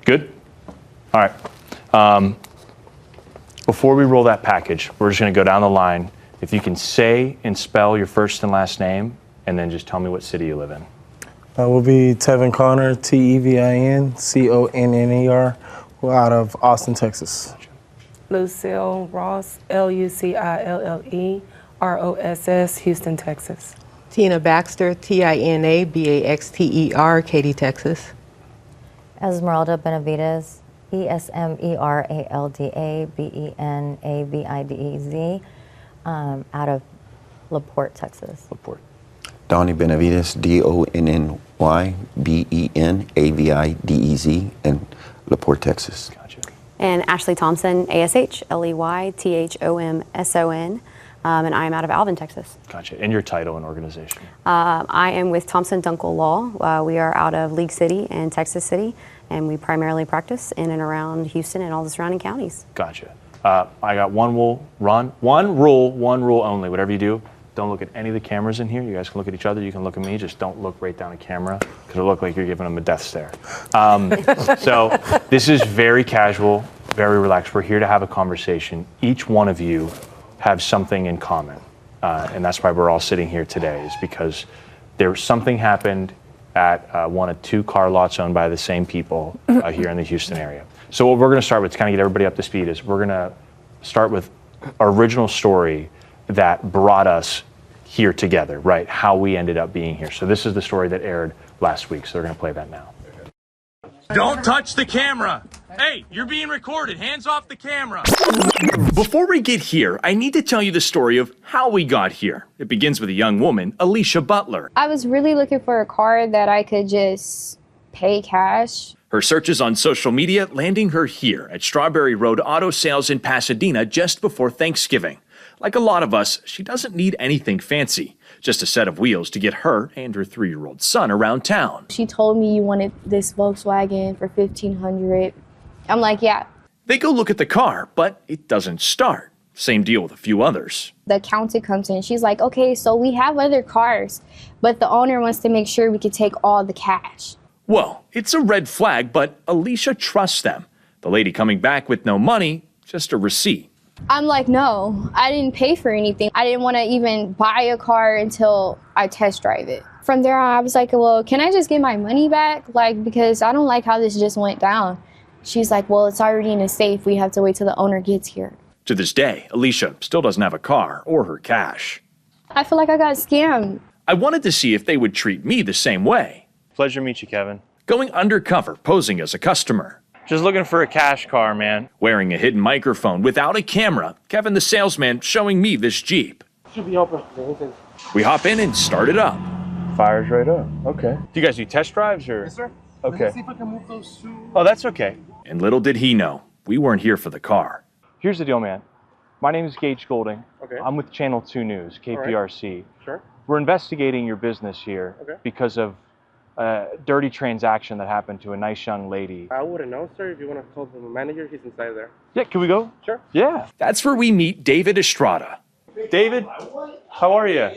Good? All right. Before we roll that package, we're just going to go down the line. If you can say and spell your first and last name, and then just tell me what city you live in. Will be Tevin Conner, TevinConner. We're out of Austin, Texas. Gotcha. Lucille Ross, LucilleRoss, Houston, Texas. Tina Baxter, TinaBaxter, Katy, Texas. Esmeralda Benavides, EsmeraldaBenavidez, out of LaPorte, Texas. LaPorte. Donnie Benavides, DonnyBenavidez, in LaPorte, Texas. Gotcha. And Ashley Thompson, ASHLEYTHOMSON, and I am out of Alvin, Texas. Gotcha. And your title and organization? I am with Thompson Dunkel Law. We are out of League City and Texas City, and we primarily practice in and around Houston and all the surrounding counties. Gotcha. I got one rule only. Whatever you do, don't look at any of the cameras in here. You guys can look at each other. You can look at me. Just don't look right down at camera because it'll look like you're giving them a death stare. So this is very casual, very relaxed. We're here to have a conversation. Each one of you have something in common. And that's why we're all sitting here today, is because something happened at one of two car lots owned by the same people here in the Houston area. So what we're going to start with to kind of get everybody up to speed is we're going to start with our original story that brought us here together, right? How we ended up being here. So this is the story that aired last week. So we're going to play that now. Don't touch the camera. Hey, you're being recorded. Hands off the camera. Before we get here, I need to tell you the story of how we got here. It begins with a young woman, Alicia Butler. I was really looking for a car that I could just pay cash. Her searches on social media landing her here at Strawberry Road Auto Sales in Pasadena just before Thanksgiving. Like a lot of us, she doesn't need anything fancy, just a set of wheels to get her and her 3-year-old son around town. She told me you wanted this Volkswagen for $1,500. I'm like, yeah. They go look at the car, but it doesn't start. Same deal with a few others. The accountant comes in. She's like, okay, so we have other cars, but the owner wants to make sure we can take all the cash. Well, it's a red flag, but Alicia trusts them. The lady coming back with no money, just a receipt. I'm like, no, I didn't pay for anything. I didn't want to even buy a car until I test drive it. From there on, I was like, well, can I just get my money back? Like, because I don't like how this just went down. She's like, well, it's already in a safe. We have to wait till the owner gets here. To this day, Alicia still doesn't have a car or her cash. I feel like I got scammed. I wanted to see if they would treat me the same way. Pleasure to meet you, Kevin. Going undercover, posing as a customer. Just looking for a cash car, man. Wearing a hidden microphone without a camera, Kevin the salesman showing me this Jeep. Should be open. We hop in and start it up. Fires right up. Okay. Do you guys do test drives or? Yes, sir. Okay. See if I can move those two. Oh, that's okay. And little did he know, we weren't here for the car. Here's the deal, man. My name is Gage Goulding. Okay. I'm with Channel 2 News, KPRC. Sure. We're investigating your business here because of a dirty transaction that happened to a nice young lady. I wouldn't know, sir. If you want to call the manager, he's inside there. Yeah, can we go? Sure. Yeah. That's where we meet David Estrada. David, how are you?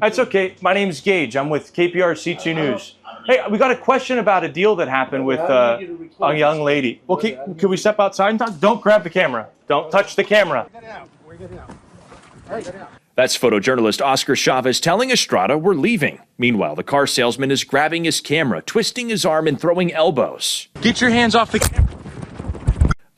That's okay. My name's Gage. I'm with KPRC 2 News. Hey, we got a question about a deal that happened with a young lady. Well, can we step outside and talk? Don't grab the camera. Don't touch the camera. That's photojournalist Oscar Chavez telling Estrada we're leaving. Meanwhile, the car salesman is grabbing his camera, twisting his arm and throwing elbows. Get your hands off the camera.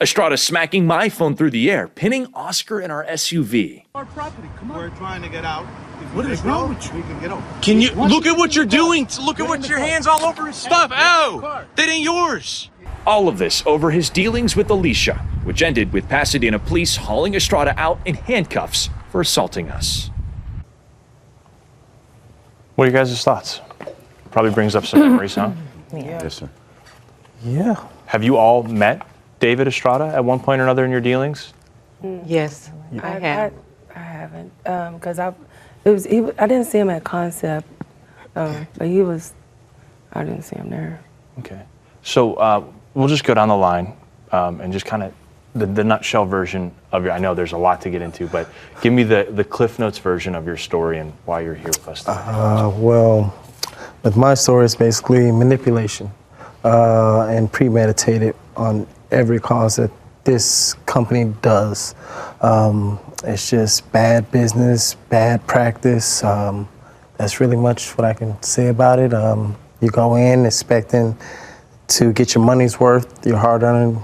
Estrada smacking my phone through the air, pinning Oscar in our SUV. Our property, come on. We're trying to get out. What is wrong with you? We can get over. Can you look at what you're doing? Look at what your hands all over his stuff. Ow! That ain't yours. All of this over his dealings with Alicia, which ended with Pasadena police hauling Estrada out in handcuffs for assaulting us. What are your guys' thoughts? Probably brings up some memories, huh? Yes, sir. Yeah. Have you all met David Estrada at one point or another in your dealings? Yes, I have. I haven't, because I didn't see him at Concept, but I didn't see him there. Okay. So we'll just go down the line and just kind of the nutshell version of your, I know there's a lot to get into, but give me the Cliff Notes version of your story and why you're here with us today. Well, with my story, it's basically manipulation. and premeditated on every cause that this company does. It's just bad business, bad practice. That's really much what I can say about it. You go in expecting to get your money's worth, your hard-earned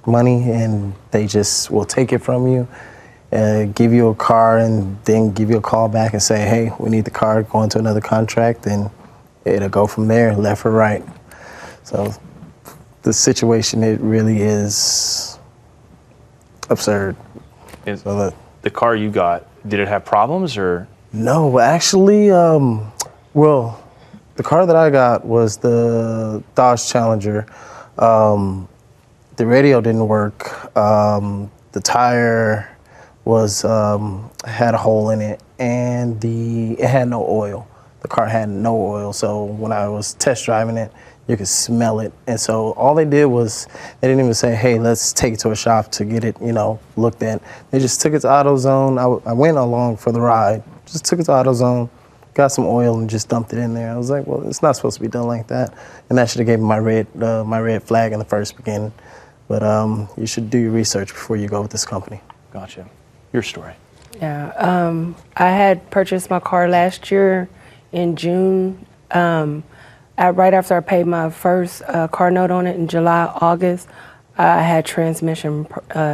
money, and they just will take it from you, give you a car, and then give you a call back and say, hey, we need the car, go into another contract, and it'll go from there, left or right. So the it really is absurd. So the car you got, did it have problems or? No, actually, well, the car that I got was the Dodge Challenger. The radio didn't work. The tire was had a hole in it, and it had no oil. The car had no oil, so when I was test driving it, you could smell it. And so all they did was, they didn't even say, hey, let's take it to a shop to get it, looked at. They just took it to AutoZone. I went along for the ride, just took it to AutoZone, got some oil and just dumped it in there. I was like, well, it's not supposed to be done like that. And that should have given me my red flag in the first beginning. But you should do your research before you go with this company. Gotcha. Your story. Yeah, I had purchased my car last year in June. Right after I paid my first car note on it in July, August, I had transmission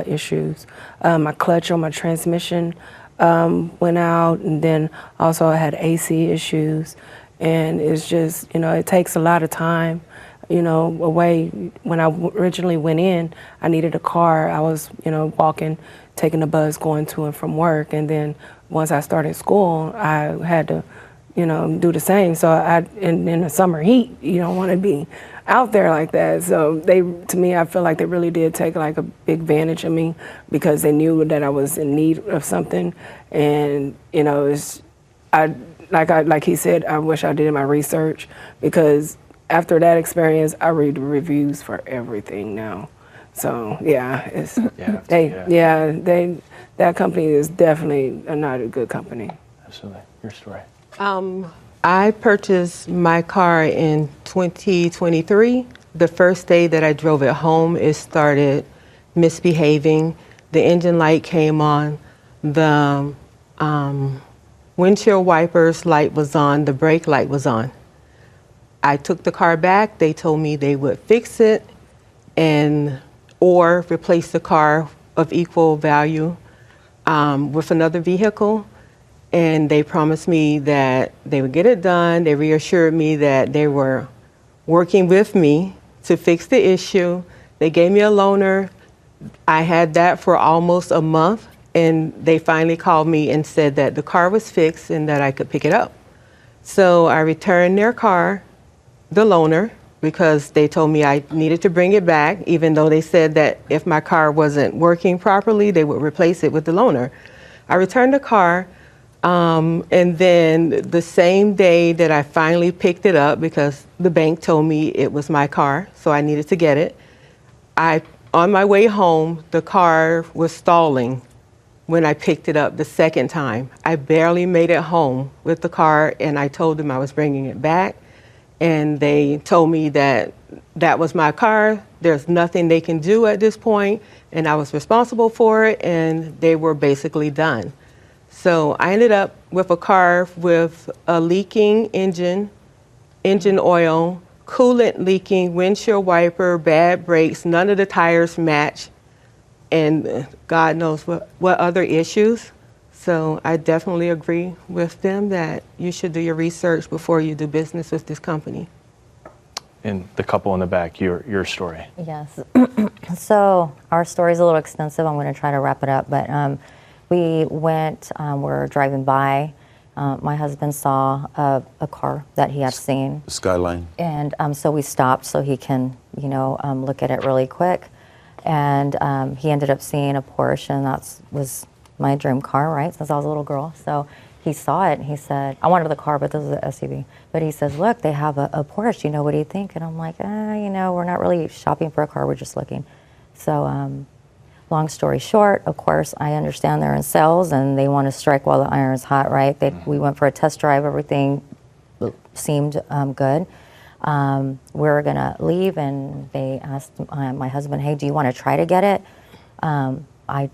issues. My clutch on my transmission went out, and then also I had AC issues. And it's just, it takes a lot of time. Away. When I originally went in, I needed a car. I was, walking, taking the bus, going to and from work. And then once I started school, I had to, do the same. So in the summer heat, you don't want to be out there like that. So to me, I feel like they really did take like a big advantage of me because they knew that I was in need of something. And, like he said, I wish I did my research because after that experience, I read the reviews for everything now. So yeah, that company is definitely not a good company. Absolutely. Your story. I purchased my car in 2023. The first day that I drove it home, it started misbehaving. The engine light came on. The windshield wipers light was on. The brake light was on. I took the car back. They told me they would fix it or replace the car of equal value with another vehicle. And they promised me that they would get it done. They reassured me that they were working with me to fix the issue. They gave me a loaner. I had that for almost a month, and they finally called me and said that the car was fixed and that I could pick it up. So I returned their car, the loaner, because they told me I needed to bring it back, even though they said that if my car wasn't working properly, they would replace it with the loaner. I returned the car. And then the same day that I finally picked it up, because the bank told me it was my car, so I needed to get it, on my way home, the car was stalling when I picked it up the second time. I barely made it home with the car, and I told them I was bringing it back, and they told me that that was my car, there's nothing they can do at this point, and I was responsible for it, and they were basically done. So I ended up with a car with a leaking engine oil, coolant leaking, windshield wiper, bad brakes, none of the tires match, and God knows what other issues. So I definitely agree with them that you should do your research before you do business with this company. And the couple in the back, your story. Yes. So our story's a little extensive. I'm going to try to wrap it up, but we went, we're driving by. My husband saw a car that he had seen. Skyline. And so we stopped so he can, look at it really quick. And he ended up seeing a Porsche, and that was my dream car, right, since I was a little girl. So he saw it, and he said, I wanted the car, but this is an SUV. But he says, look, they have a Porsche, what do you think? And I'm like, we're not really shopping for a car, we're just looking. So long story short, of course, I understand they're in sales and they want to strike while the iron's hot, right? We went for a test drive, everything seemed good. We were gonna leave, and they asked my husband, "Hey, do you want to try to get it?" I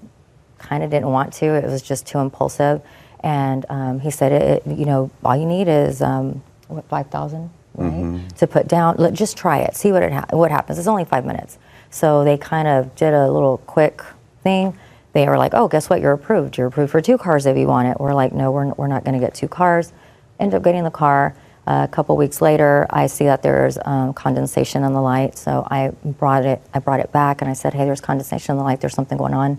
kind of didn't want to. It was just too impulsive, and he said, "You know, all you need is what, 5,000, right, to put down. Just try it, see what happens. It's only 5 minutes." So they kind of did a little quick thing. They were like, "Oh, guess what? You're approved. You're approved for 2 cars if you want it." We're like, "No, we're not going to get 2 cars." End up getting the car. A couple weeks later, I see that there's condensation in the light, so I brought it back, and I said, "Hey, there's condensation in the light. There's something going on.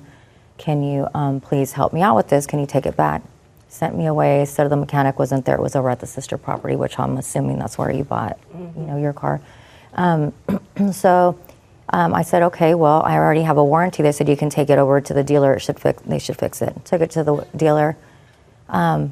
Can you please help me out with this? Can you take it back?" Sent me away. Said the mechanic wasn't there. It was over at the sister property, which I'm assuming that's where you bought, you know, your car. So I said, "Okay, well, I already have a warranty." They said, "You can take it over to the dealer. They should fix it." Took it to the dealer.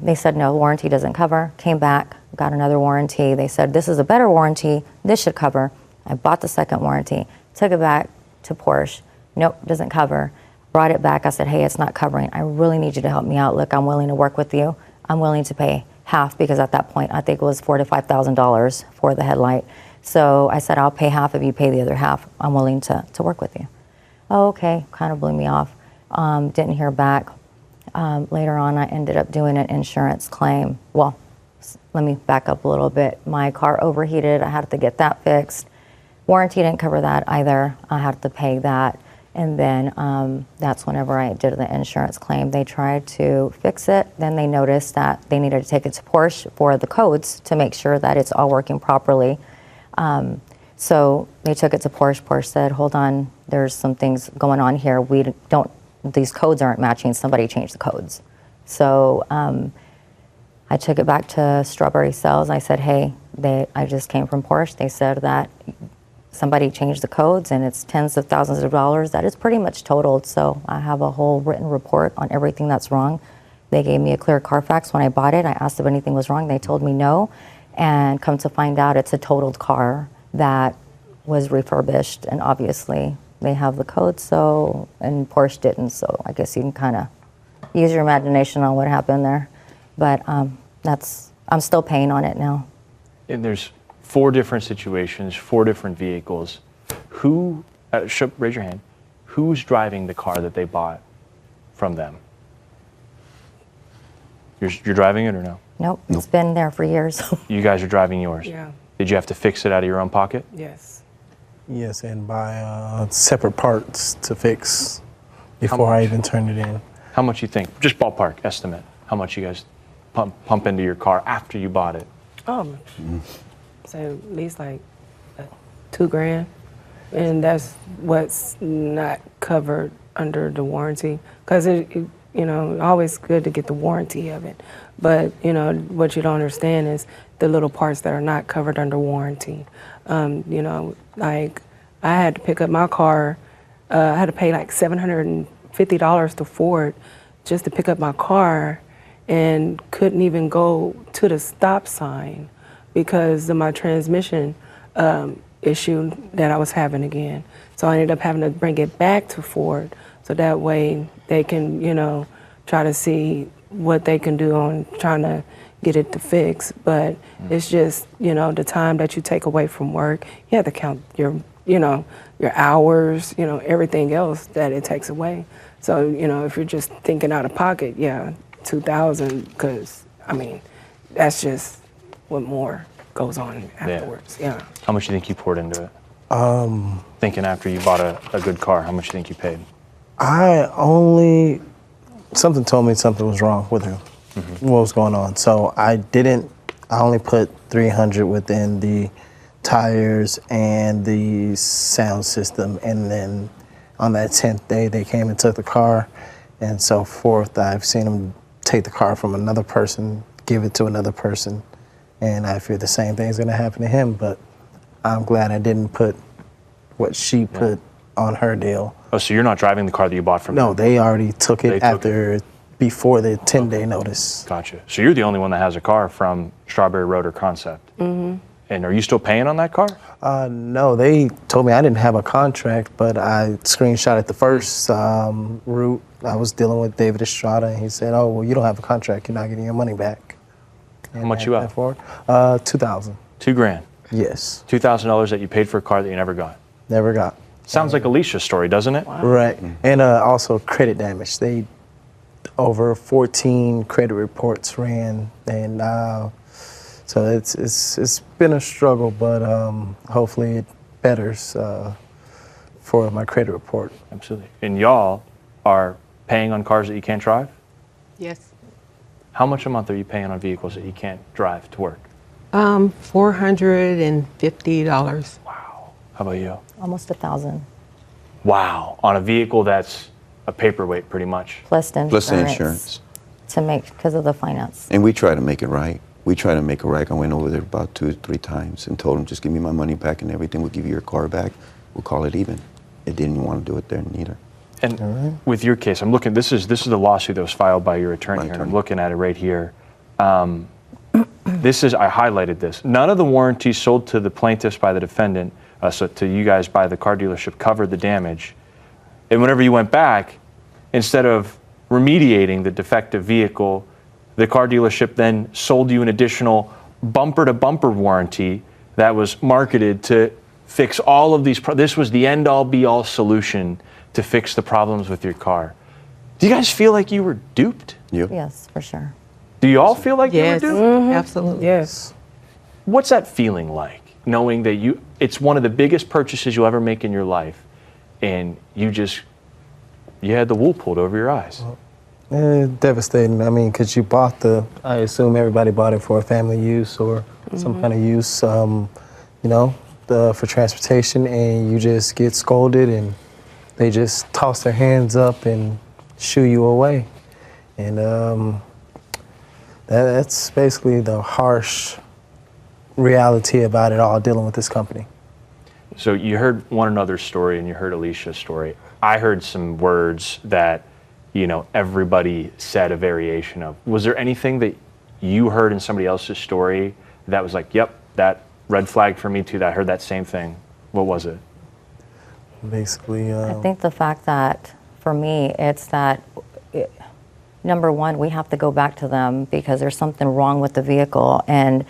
They said, "No, warranty doesn't cover." Came back, got another warranty. They said, "This is a better warranty. This should cover." I bought the second warranty. Took it back to Porsche. "Nope, doesn't cover." Brought it back. I said, "Hey, it's not covering. I really need you to help me out. Look, I'm willing to work with you. I'm willing to pay half," because at that point, I think it was $4,000 to $5,000 for the headlight. So I said, "I'll pay half if you pay the other half. I'm willing to work with you." "Oh, okay." Kind of blew me off. Didn't hear back. Later on, I ended up doing an insurance claim. Well, let me back up a little bit. My car overheated. I had to get that fixed. Warranty didn't cover that either. I had to pay that. And then that's whenever I did the insurance claim. They tried to fix it. Then they noticed that they needed to take it to Porsche for the codes to make sure that it's all working properly. So they took it to Porsche. Porsche said, "Hold on, there's some things going on here. These codes aren't matching. Somebody changed the codes." So I took it back to Strawberry Sales. I said, "Hey, I just came from Porsche. They said that somebody changed the codes and it's tens of thousands of dollars. That is pretty much totaled. So I have a whole written report on everything that's wrong." They gave me a clear Carfax when I bought it. I asked if anything was wrong. They told me no. And come to find out, it's a totaled car that was refurbished, and obviously they have the code, and Porsche didn't, so I guess you can kind of use your imagination on what happened there. But I'm still paying on it now. And there's 4 different situations, 4 different vehicles. Who, raise your hand, who's driving the car that they bought from them? You're driving it or no? Nope, it's been there for years. You guys are driving yours? Yeah. Did you have to fix it out of your own pocket? Yes. Yes, and buy separate parts to fix before I even turn it in. How much you think? Just ballpark estimate. How much you guys pump into your car after you bought it? So at least like $2,000, and that's what's not covered under the warranty. Because always good to get the warranty of it, but what you don't understand is the little parts that are not covered under warranty. Like I had to pick up my car. I had to pay like $750 to Ford just to pick up my car, and couldn't even go to the stop sign because of my transmission issue that I was having again. So I ended up having to bring it back to Ford, so that way they can, try to see what they can do on trying to get it to fix. But it's just, the time that you take away from work, you have to count your hours, everything else that it takes away. So, if you're just thinking out of pocket, yeah, $2,000, because, that's just what more goes on afterwards, yeah. How much do you think you poured into it? Thinking after you bought a good car, how much do you think you paid? Something told me something was wrong with him, what was going on. So I only put $300 within the tires and the sound system. And then on that 10th day, they came and took the car. And so forth, I've seen them take the car from another person, give it to another person. And I fear the same thing's gonna happen to him, but I'm glad I didn't put what she put on her deal. Oh, so you're not driving the car that you bought from them? No, they already took it before the 10-day notice. Gotcha. So you're the only one that has a car from Strawberry Road or Concept. And are you still paying on that car? No, they told me I didn't have a contract, but I screenshotted the first route. I was dealing with David Estrada, and he said, "Oh, well, you don't have a contract. You're not getting your money back." How much you owe? $2,000. $2,000. Yes. $2,000 that you paid for a car that you never got. Never got. Sounds like Alicia's story, doesn't it? Right. And also credit damage. They over 14 credit reports ran, and so it's been a struggle, but hopefully it betters for my credit report. Absolutely. And y'all are paying on cars that you can't drive? Yes. How much a month are you paying on vehicles that you can't drive to work? $450. Wow. How about you? Almost 1,000 Wow. On a vehicle that's a paperweight, pretty much. plus the Plus the insurance. insurance. To make, because of the finance. And we try to make it right. We try to make it right. I went over there about 2 or 3 times and told them, just give me my money back and everything. We'll give you your car back. We'll call it even. They didn't want to do it there neither. And with your case, I'm looking, this is the lawsuit that was filed by your attorney My here, and attorney. I'm looking at it right here. This is, I highlighted this. None of the warranties sold to the plaintiffs by the defendant, so to you guys by the car dealership, covered the damage. And whenever you went back, instead of remediating the defective vehicle, the car dealership then sold you an additional bumper-to-bumper warranty that was marketed to fix all of these. This was the end-all, be-all solution to fix the problems with your car. Do you guys feel like you were duped? Yep. Yes, for sure. Do you all feel like Yes, you were duped? absolutely. Yes. What's that feeling like, knowing that it's one of the biggest purchases you'll ever make in your life, and you had the wool pulled over your eyes? Devastating. I mean, because you bought I assume everybody bought it for a family use or some kind of use, for transportation, and you just get scolded and they just toss their hands up and shoo you away. And that's basically the harsh reality about it all, dealing with this company. So you heard one another's story and you heard Alicia's story. I heard some words that, everybody said a variation of. Was there anything that you heard in somebody else's story that was like, yep, that red flag for me too, that I heard that same thing? What was it? Basically, I think the fact that, for me, it's that, number one, we have to go back to them because there's something wrong with the vehicle, and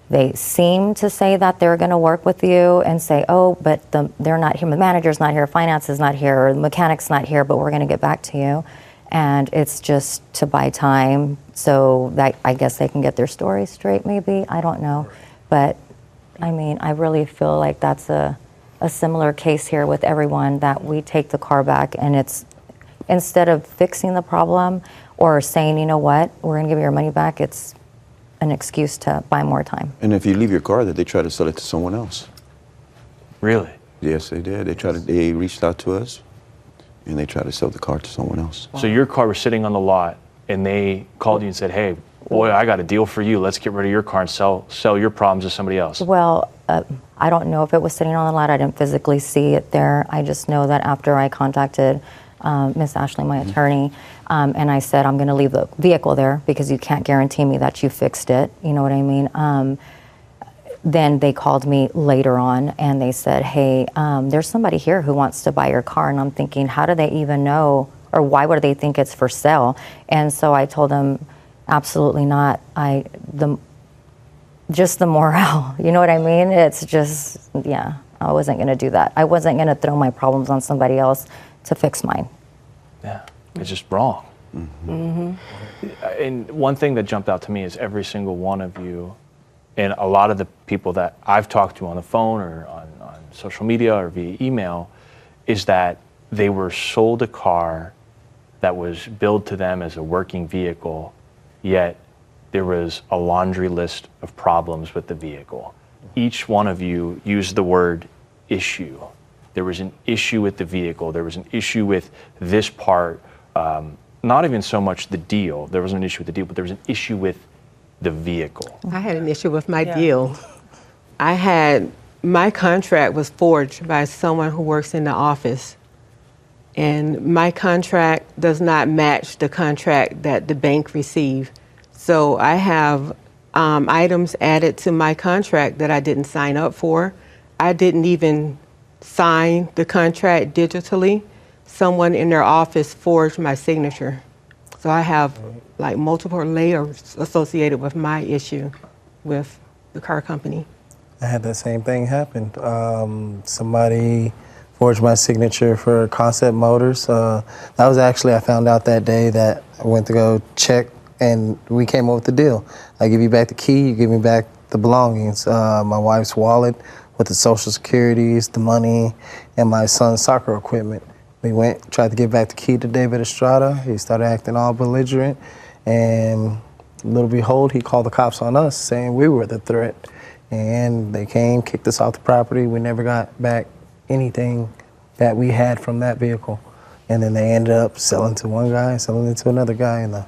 they seem to say that they're going to work with you and say, oh, but they're not here, the manager's not here, finance is not here, or the mechanic's not here, but we're going to get back to you. And it's just to buy time so that I guess they can get their story straight, maybe. I don't know. But, I mean, I really feel like that's a similar case here with everyone, that we take the car back, and it's, instead of fixing the problem or saying, you know what, we're going to give you your money back, it's an excuse to buy more time. And if you leave your car there, they try to sell it to someone else. Really? Yes, they did. They reached out to us, and they tried to sell the car to someone else. So your car was sitting on the lot and they called you and said, hey, boy, I got a deal for you. Let's get rid of your car and sell your problems to somebody else. Well, I don't know if it was sitting on the lot. I didn't physically see it there. I just know that after I contacted Miss Ashley, my attorney, and I said, I'm going to leave the vehicle there because you can't guarantee me that you fixed it. You know what I mean? Then they called me later on and they said, hey, there's somebody here who wants to buy your car. And I'm thinking, how do they even know, or why would they think it's for sale? And so I told them, absolutely not. Just the morale, you know what I mean? It's just, yeah, I wasn't going to do that. I wasn't going to throw my problems on somebody else to fix mine. Yeah, it's just wrong. And one thing that jumped out to me is every single one of you, and a lot of the people that I've talked to on the phone or on social media or via email, is that they were sold a car that was billed to them as a working vehicle, yet there was a laundry list of problems with the vehicle. Each one of you used the word issue. There was an issue with the vehicle. There was an issue with this part. Not even so much the deal. There wasn't an issue with the deal, but there was an issue with the vehicle. I had an issue with my deal. My contract was forged by someone who works in the office. And my contract does not match the contract that the bank received. So I have items added to my contract that I didn't sign up for. I didn't even sign the contract digitally. Someone in their office forged my signature. So I have like multiple layers associated with my issue with the car company. I had that same thing happen. Somebody forged my signature for Concept Motors. That was actually, I found out that day that I went to go check, and we came up with the deal. I give you back the key, you give me back the belongings, my wife's wallet with the social securities, the money, and my son's soccer equipment. We went, tried to give back the key to David Estrada. He started acting all belligerent, and little behold, he called the cops on us saying we were the threat. And they came, kicked us off the property. We never got back anything that we had from that vehicle. And then they ended up selling to one guy, selling it to another guy. In the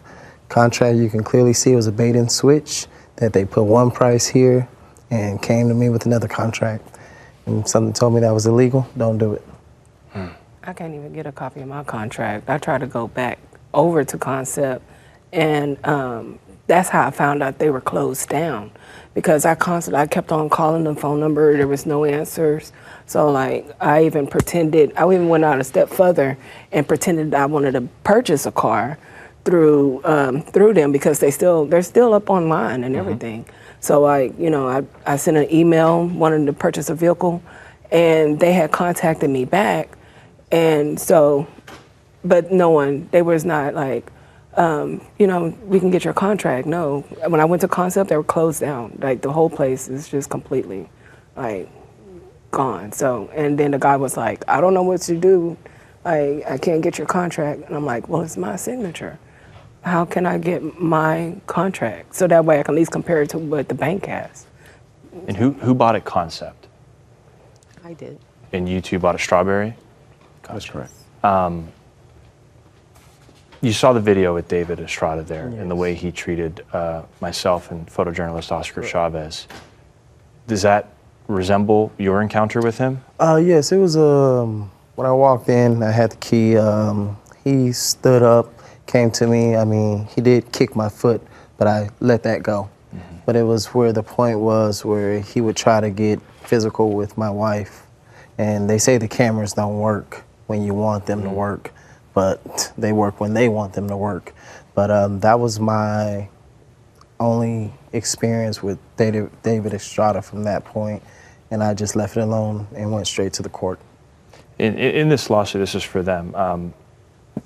contract, you can clearly see it was a bait and switch, that they put one price here and came to me with another contract. And something told me that was illegal. Don't do it. I can't even get a copy of my contract. I tried to go back over to Concept, and that's how I found out they were closed down, because I kept on calling the phone number. There was no answers. So like I even went out a step further and pretended I wanted to purchase a car through them, because they're still up online and everything. So I sent an email wanting to purchase a vehicle, and they had contacted me back. And so, but they was not like, we can get your contract. No, when I went to Concept, they were closed down. Like the whole place is just completely like gone. So, and then the guy was like, I don't know what to do. I can't get your contract. And I'm like, well, it's my signature. How can I get my contract? So that way I can at least compare it to what the bank has. And who bought it Concept? I did. And you two bought a Strawberry? That's correct. You saw the video with David Estrada there, and the way he treated myself and photojournalist Oscar Chavez. Does that resemble your encounter with him? Yes, it was when I walked in, I had the key. He stood up, came to me. I mean, he did kick my foot, but I let that go. But it was where the point was where he would try to get physical with my wife. And they say the cameras don't work when you want them to work, but they work when they want them to work. But that was my only experience with David Estrada from that point, and I just left it alone and went straight to the court. In this lawsuit, this is for them,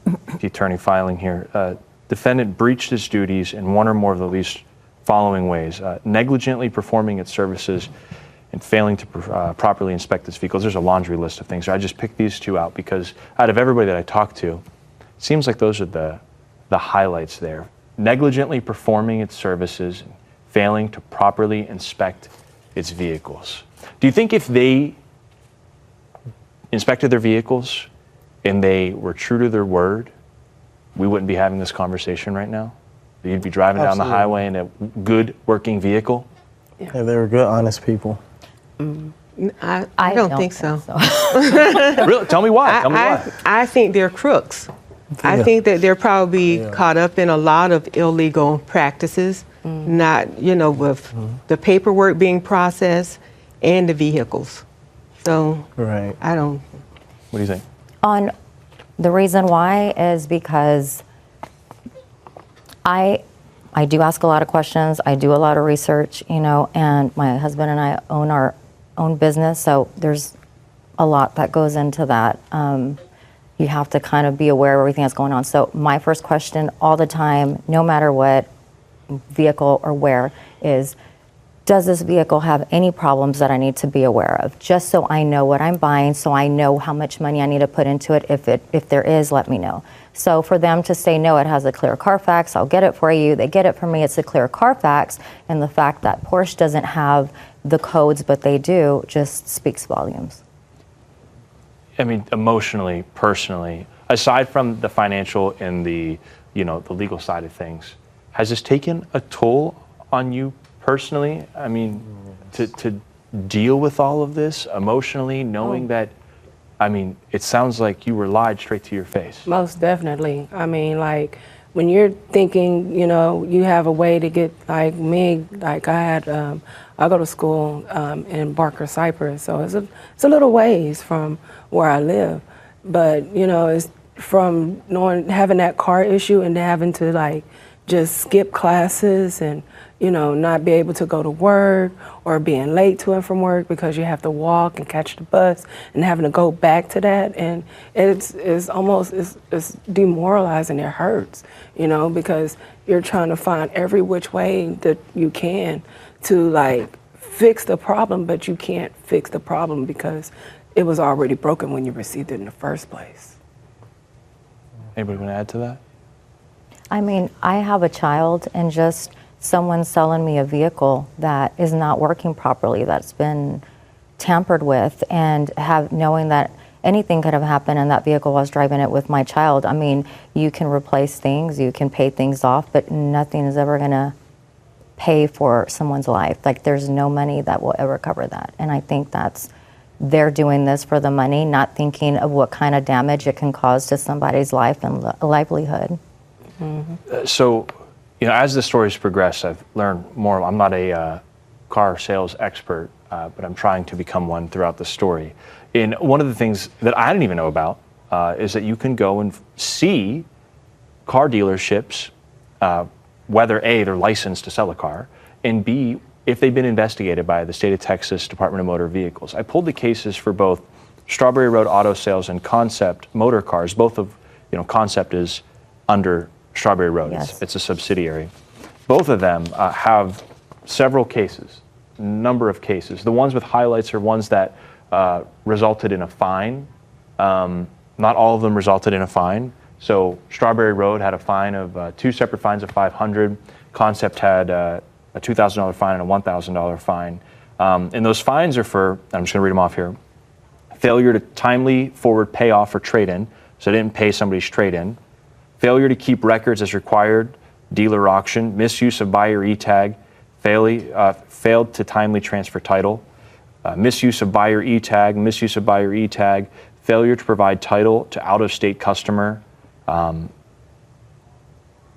the attorney filing here, defendant breached its duties in one or more of the least following ways: negligently performing its services and failing to properly inspect its vehicles. There's a laundry list of things. I just picked these two out because out of everybody that I talked to, it seems like those are the highlights there. Negligently performing its services and failing to properly inspect its vehicles. Do you think if they inspected their vehicles and they were true to their word, we wouldn't be having this conversation right now? You'd be driving down the highway in a good working vehicle? Yeah, they were good, honest people. I don't think so. Really? Tell me why. I think they're crooks. I think that they're probably caught up in a lot of illegal practices, not, with the paperwork being processed and the vehicles. So Right. I don't. What do you think? On the reason why is because I do ask a lot of questions. I do a lot of research, and my husband and I own our own business, so there's a lot that goes into that. You have to kind of be aware of everything that's going on. So my first question all the time, no matter what vehicle or where, is, does this vehicle have any problems that I need to be aware of? Just so I know what I'm buying, so I know how much money I need to put into it. If there is, let me know. So for them to say, no, it has a clear Carfax, I'll get it for you. They get it for me, it's a clear Carfax. And the fact that Porsche doesn't have the codes, but they do, just speaks volumes. I mean, emotionally, personally, aside from the financial and the legal side of things, has this taken a toll on you personally? I mean, to deal with all of this emotionally, knowing that, I mean, it sounds like you were lied straight to your face. Most definitely. I mean, like, when you're thinking, you have a way to get, like me, like I go to school in Barker, Cypress, so it's a little ways from where I live. But, it's from having that car issue and having to, like, just skip classes and, not be able to go to work or being late to and from work because you have to walk and catch the bus and having to go back to that. And it's demoralizing. It hurts, because you're trying to find every which way that you can to fix the problem, but you can't fix the problem because it was already broken when you received it in the first place. Anybody want to add to that? I mean, I have a child, and just someone selling me a vehicle that is not working properly, that's been tampered with, and knowing that anything could have happened and that vehicle was driving it with my child. I mean, you can replace things, you can pay things off, but nothing is ever going to pay for someone's life. There's no money that will ever cover that. And I think they're doing this for the money, not thinking of what kind of damage it can cause to somebody's life and livelihood. Mm-hmm. So, as the stories progress, I've learned more. I'm not a car sales expert, but I'm trying to become one throughout the story. And one of the things that I didn't even know about is that you can go and see car dealerships, whether A, they're licensed to sell a car, and B, if they've been investigated by the state of Texas Department of Motor Vehicles. I pulled the cases for both Strawberry Road Auto Sales and Concept Motor Cars. Both of, Concept is under Strawberry Road. Yes. It's a subsidiary. Both of them have several cases, number of cases. The ones with highlights are ones that resulted in a fine. Not all of them resulted in a fine. So Strawberry Road had a fine of 2 separate fines of $500. Concept had a $2,000 fine and a $1,000 fine. And those fines are for, I'm just going to read them off here, failure to timely forward payoff or trade-in, so they didn't pay somebody's trade-in, failure to keep records as required, dealer auction, misuse of buyer e-tag, failed to timely transfer title, misuse of buyer e-tag, failure to provide title to out-of-state customer,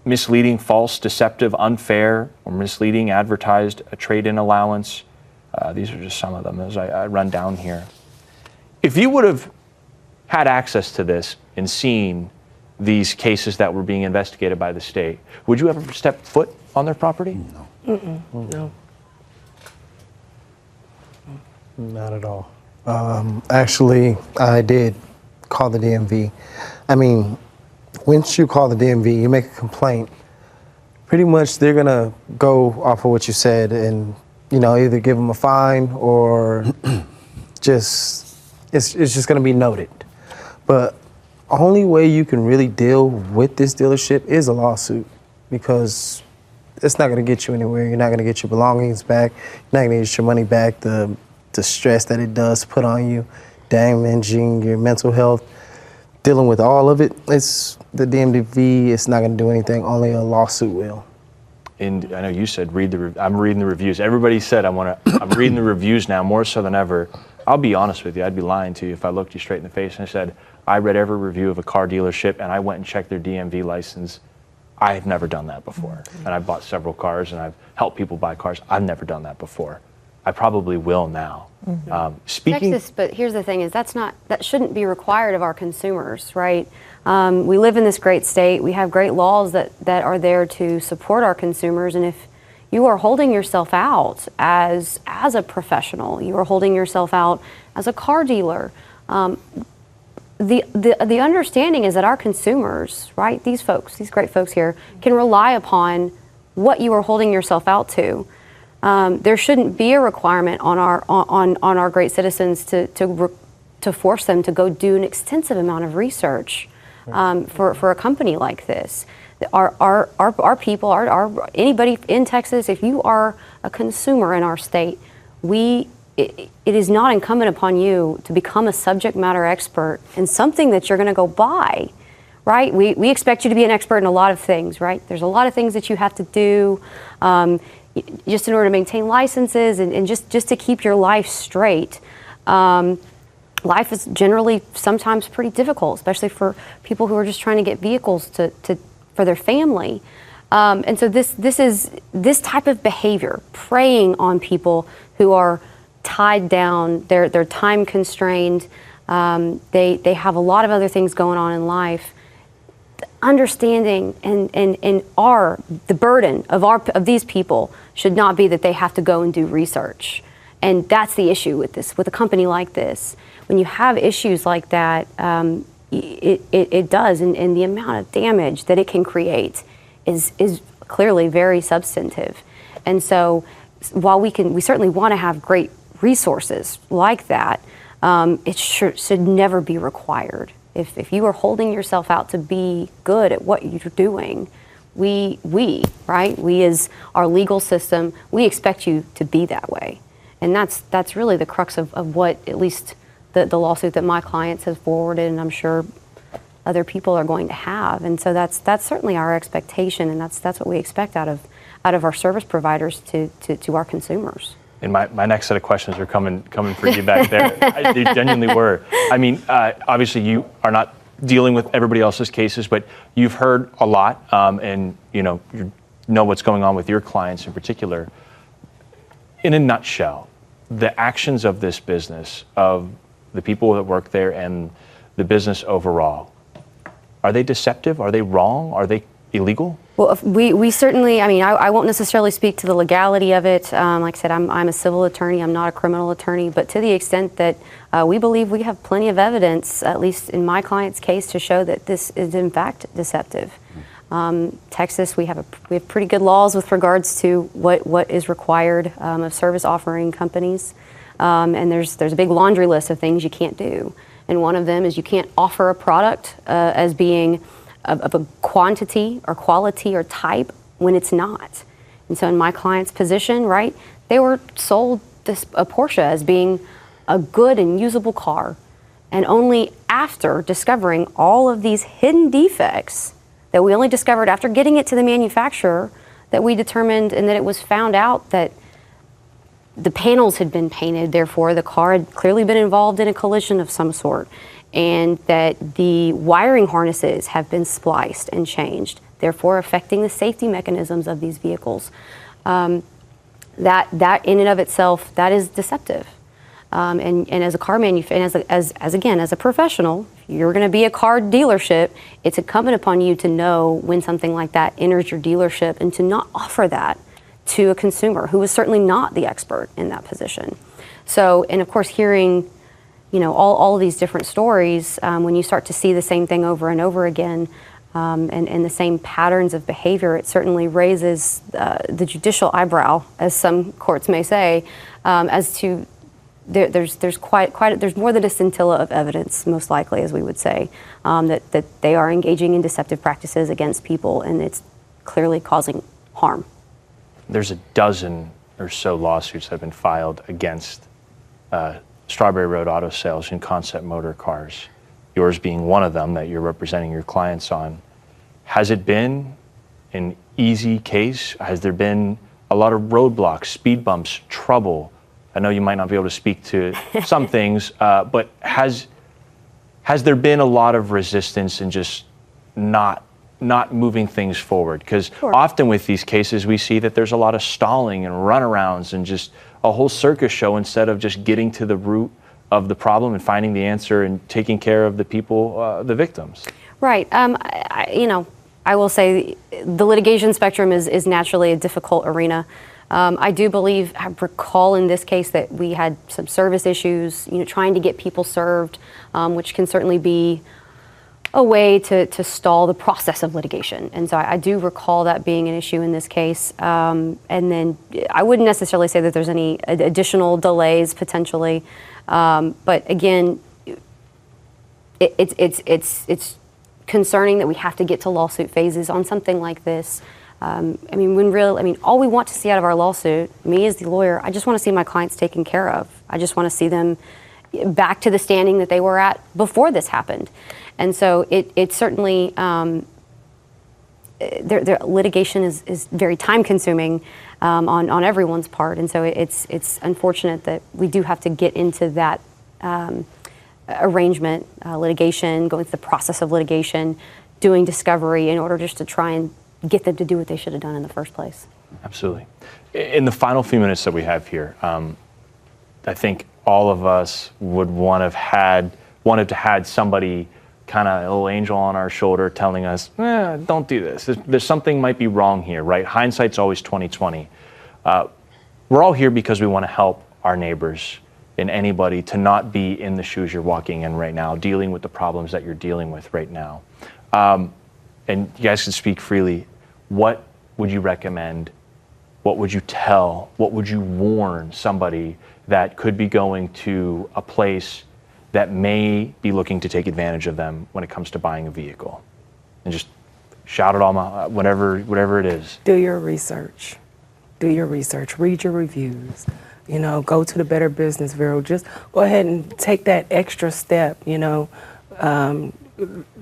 misleading, false, deceptive, unfair, or misleading advertised a trade-in allowance. These are just some of them as I run down here. If you would have had access to this and seen these cases that were being investigated by the state, would you ever step foot on their property? No. No. Not at all. Actually, I did call the DMV. I mean, once you call the DMV, you make a complaint, pretty much they're going to go off of what you said and, either give them a fine or it's just going to be noted. But only way you can really deal with this dealership is a lawsuit, because it's not going to get you anywhere. You're not going to get your belongings back. You're not going to get your money back. The stress that it does put on you, damaging your mental health, dealing with all of it, it's the DMV. It's not going to do anything. Only a lawsuit will. And I know you said I'm reading the reviews. Everybody said I'm reading the reviews now more so than ever. I'll be honest with you. I'd be lying to you if I looked you straight in the face and I said I read every review of a car dealership and I went and checked their DMV license. I have never done that before. And I've bought several cars and I've helped people buy cars. I've never done that before. I probably will now. Speaking, Texas, but here's the thing: is that shouldn't be required of our consumers, right? We live in this great state. We have great laws that are there to support our consumers, and if you are holding yourself out as a professional, you are holding yourself out as a car dealer. The understanding is that our consumers, right, these great folks here, can rely upon what you are holding yourself out to. There shouldn't be a requirement on our great citizens to force them to go do an extensive amount of research for a company like this. Our people, anybody in Texas, if you are a consumer in our state, it is not incumbent upon you to become a subject matter expert in something that you're going to go buy, right? We expect you to be an expert in a lot of things, right? There's a lot of things that you have to do just in order to maintain licenses and just to keep your life straight. Life is generally sometimes pretty difficult, especially for people who are just trying to get vehicles for their family. And so this type of behavior, preying on people who are tied down, they're time constrained, they have a lot of other things going on in life. understanding and the burden of these people should not be that they have to go and do research. And that's the issue with a company like this. When you have issues like that, it does, and the amount of damage that it can create is clearly very substantive. And so while we certainly want to have great resources like that, it should never be required. If you are holding yourself out to be good at what you're doing, we as our legal system, we expect you to be that way. And that's really the crux of what at least the lawsuit that my clients have forwarded, and I'm sure other people are going to have. And so that's certainly our expectation, and that's what we expect out of our service providers to our consumers. And my next set of questions are coming for you back there. They genuinely were. I mean, obviously you are not dealing with everybody else's cases, but you've heard a lot, and you know what's going on with your clients in particular. In a nutshell, the actions of this business, of the people that work there and the business overall, are they deceptive? Are they wrong? Are they illegal? Well, we certainly, I won't necessarily speak to the legality of it. Like I said, I'm a civil attorney, I'm not a criminal attorney, but to the extent that we believe we have plenty of evidence, at least in my client's case, to show that this is in fact deceptive. Texas, we have pretty good laws with regards to what is required of service offering companies. And there's a big laundry list of things you can't do. And one of them is you can't offer a product as being of a quantity or quality or type when it's not. And so in my client's position, right, they were sold a Porsche as being a good and usable car. And only after discovering all of these hidden defects that we only discovered after getting it to the manufacturer that we determined, and that it was found out that the panels had been painted, therefore the car had clearly been involved in a collision of some sort, and that the wiring harnesses have been spliced and changed, therefore affecting the safety mechanisms of these vehicles. That in and of itself, that is deceptive. And as a car manufacturer, as a professional, if you're going to be a car dealership, it's incumbent upon you to know when something like that enters your dealership and to not offer that to a consumer who is certainly not the expert in that position. So, and of course, hearing, all of these different stories, when you start to see the same thing over and over again, and the same patterns of behavior, it certainly raises the judicial eyebrow, as some courts may say, as to there's more than a scintilla of evidence, most likely, as we would say, that they are engaging in deceptive practices against people, and it's clearly causing harm. There's a dozen or so lawsuits that have been filed against Strawberry Road Auto Sales and Concept Motor Cars, yours being one of them that you're representing your clients on. Has it been an easy case? Has there been a lot of roadblocks, speed bumps, trouble? I know you might not be able to speak to some things, but has there been a lot of resistance and just not moving things forward? Because often with these cases, we see that there's a lot of stalling and runarounds and just a whole circus show instead of just getting to the root of the problem and finding the answer and taking care of the people, the victims. Right. I will say the litigation spectrum is naturally a difficult arena. I do believe, I recall in this case that we had some service issues, trying to get people served, which can certainly be a way to stall the process of litigation. And so I do recall that being an issue in this case. And then I wouldn't necessarily say that there's any additional delays potentially. But again, it's concerning that we have to get to lawsuit phases on something like this. All we want to see out of our lawsuit, me as the lawyer, I just want to see my clients taken care of. I just want to see them back to the standing that they were at before this happened. And so it certainly, litigation is very time consuming on everyone's part. And so it's unfortunate that we do have to get into that arrangement, litigation, going through the process of litigation, doing discovery in order just to try and get them to do what they should have done in the first place. Absolutely. In the final few minutes that we have here, I think all of us would wanted to had somebody kind of a little angel on our shoulder telling us, don't do this. There's something might be wrong here, right? Hindsight's always 20/20. We're all here because we want to help our neighbors and anybody to not be in the shoes you're walking in right now, dealing with the problems that you're dealing with right now. And you guys can speak freely. What would you recommend? What would you tell? What would you warn somebody that could be going to a place that may be looking to take advantage of them when it comes to buying a vehicle? And just shout it all out, whatever it is. Do your research. Do your research. Read your reviews. You know, go to the Better Business Bureau. Just go ahead and take that extra step, you know.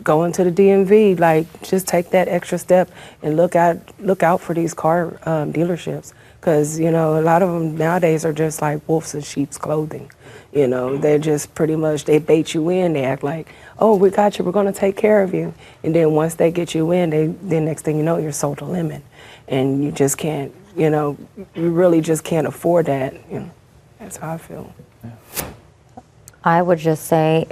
Go into the DMV, like just take that extra step and look out for these car dealerships, because you know a lot of them nowadays are just like wolves in sheep's clothing. You know, they're just pretty much, they bait you in. They act like, oh, we got you, we're going to take care of you, and then once they get you in, then next thing you know, you're sold a lemon, and you just can't. You know, you really just can't afford that. You know, that's how I feel. I would just say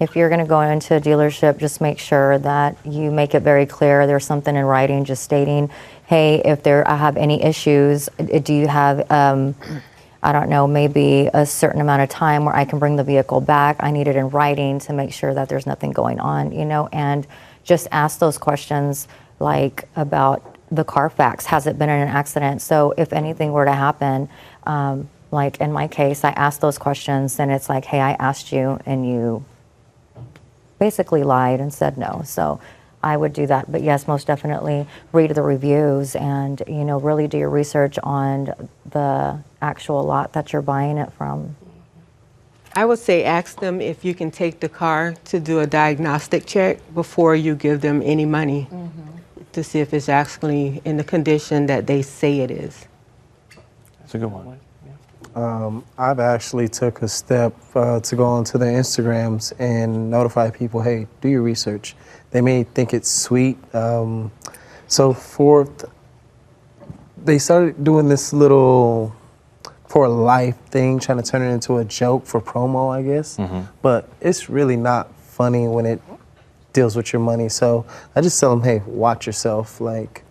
if you're going to go into a dealership, just make sure that you make it very clear. There's something in writing just stating, hey, if I have any issues, do you have, I don't know, maybe a certain amount of time where I can bring the vehicle back? I need it in writing to make sure that there's nothing going on, you know, and just ask those questions like about the Carfax. Has it been in an accident? So if anything were to happen, like in my case, I asked those questions and it's like, hey, I asked you and you basically lied and said no. So I would do that. But yes, most definitely read the reviews and, you know, really do your research on the actual lot that you're buying it from. I would say ask them if you can take the car to do a diagnostic check before you give them any money to see if it's actually in the condition that they say it is. That's a good one. I've actually took a step to go onto their Instagrams and notify people, hey, do your research. They may think it's sweet. They started doing this little for life thing, trying to turn it into a joke for promo, I guess. But it's really not funny when it deals with your money. So I just tell them, hey, watch yourself. Like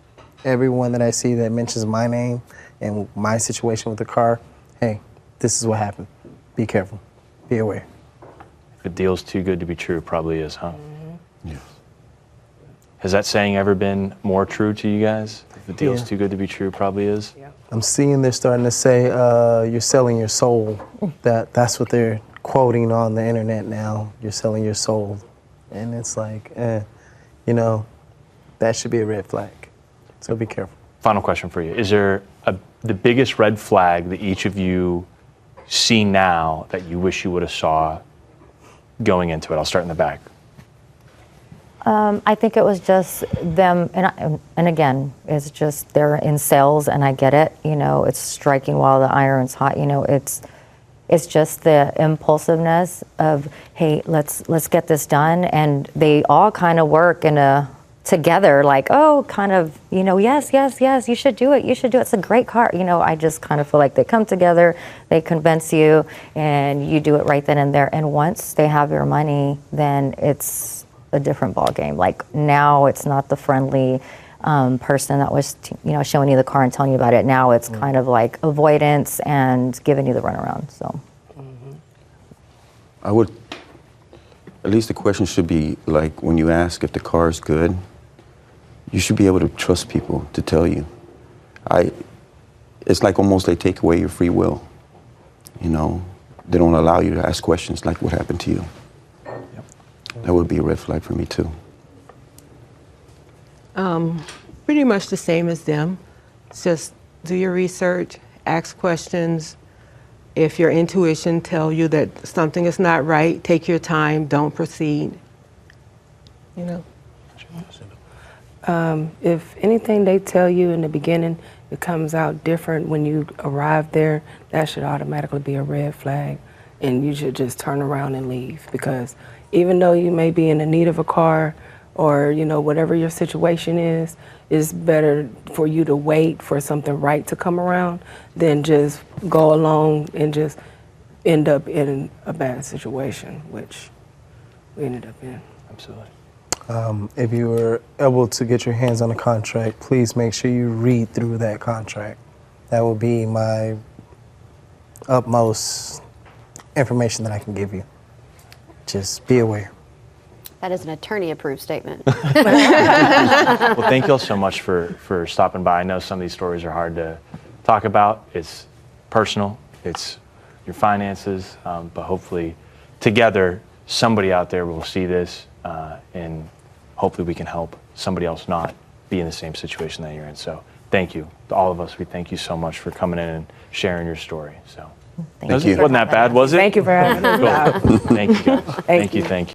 everyone that I see that mentions my name and my situation with the car, hey, this is what happened. Be careful. Be aware. If a deal's too good to be true, probably is, huh? Yes. Has that saying ever been more true to you guys? If the deal's too good to be true, probably is? Yeah. I'm seeing they're starting to say you're selling your soul. That's what they're quoting on the internet now. You're selling your soul. And it's like, you know, that should be a red flag. So be careful. Final question for you. Is there the biggest red flag that each of you see now that you wish you would have saw going into it? I'll start in the back. I think it was just them, and again, it's just they're in sales, and I get it. You know, it's striking while the iron's hot. You know, it's just the impulsiveness of, hey, let's get this done, and they all kind of work together, like, oh, kind of, you know, yes, you should do it. It's a great car. You know, I just kind of feel like they come together, they convince you, and you do it right then and there. And once they have your money, then it's a different ball game. Like now, it's not the friendly person that was, you know, showing you the car and telling you about it. Now it's kind of like avoidance and giving you the runaround. So, I would, at least the question should be like when you ask if the car is good, you should be able to trust people to tell you. It's like almost they take away your free will. You know, they don't allow you to ask questions like what happened to you. That would be a red flag for me too. Pretty much the same as them. Just do your research, ask questions. If your intuition tells you that something is not right, take your time, don't proceed. You know? If anything they tell you in the beginning, it comes out different when you arrive there, that should automatically be a red flag. And you should just turn around and leave, because even though you may be in the need of a car or, you know, whatever your situation is, it's better for you to wait for something right to come around than just go along and just end up in a bad situation, which we ended up in. Absolutely. If you were able to get your hands on a contract, please make sure you read through that contract. That will be my utmost information that I can give you. Just be aware. That is an attorney-approved statement. Well, thank you all so much for stopping by. I know some of these stories are hard to talk about. It's personal. It's your finances. But hopefully together, somebody out there will see this and hopefully we can help somebody else not be in the same situation that you're in. So thank you. To all of us, we thank you so much for coming in and sharing your story. So Thank you. Wasn't that bad, was it? Thank you for having us. Cool. Thank you, guys. Thank you.